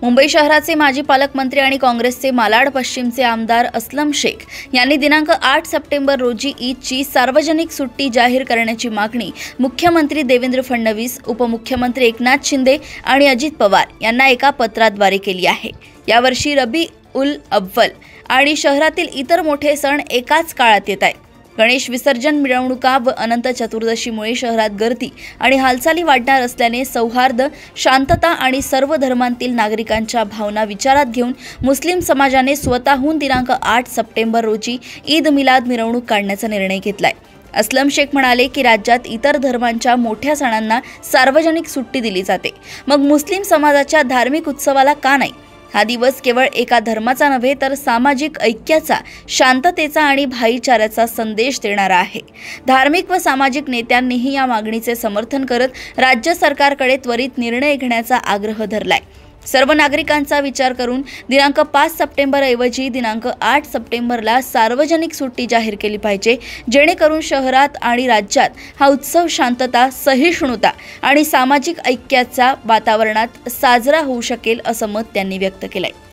मुंबई शहराचे माजी पालकमंत्री आणि काँग्रेसचे मालाड पश्चिमचे आमदार असलम शेख यांनी दिनांक 8 सप्टेंबर रोजी ईदची सार्वजनिक सुट्टी जाहीर करण्याची मागणी मुख्यमंत्री देवेंद्र फडणवीस, उपमुख्यमंत्री एकनाथ शिंदे आणि अजित पवार यांना एका पत्राद्वारे केली आहे। यावर्षी रबी उल अव्वल आणि शहरातील इतर मोठे सण एकाच काळात येत आहेत। गणेश विसर्जन, मिरवणुका व अनंत चतुर्दशीमुळे शहरात गर्दी आणि हालचाली वाढणार असल्याने सौहार्द, शांतता आणि सर्व धर्मांतील नागरिकांच्या भावना विचारात घेऊन मुस्लिम समाजाने स्वतःहून दिनांक 8 सप्टेंबर रोजी ईद मिलाद मिरवणूक काढण्याचा निर्णय घेतलाय। असलम शेख म्हणाले की राज्यात इतर धर्मांच्या मोठ्या सणांना सार्वजनिक सुट्टी दिली जाते, मग मुस्लिम समाजाच्या धार्मिक उत्सवाला का नाही? हा दिवस केवळ एका धर्माचा नव्हे तर सामाजिक ऐक्याचा, शांततेचा आणि भाईचाऱ्याचा संदेश देणारा आहे। धार्मिक व सामाजिक नेत्यांनीही या मागणीचे समर्थन करत राज्य सरकारकडे त्वरित निर्णय घेण्याचा आग्रह धरलाय। सर्व नागरिकांचा विचार करून दिनांक 5 सप्टेंबर ऐवजी दिनांक 8 सप्टेंबरला सार्वजनिक सुट्टी जाहीर केली पाहिजे, जेणेकरून शहरात आणि राज्यात हा उत्सव शांतता, सहिष्णुता आणि सामाजिक ऐक्याच्या वातावरणात साजरा होऊ शकेल, असं मत त्यांनी व्यक्त केलंय।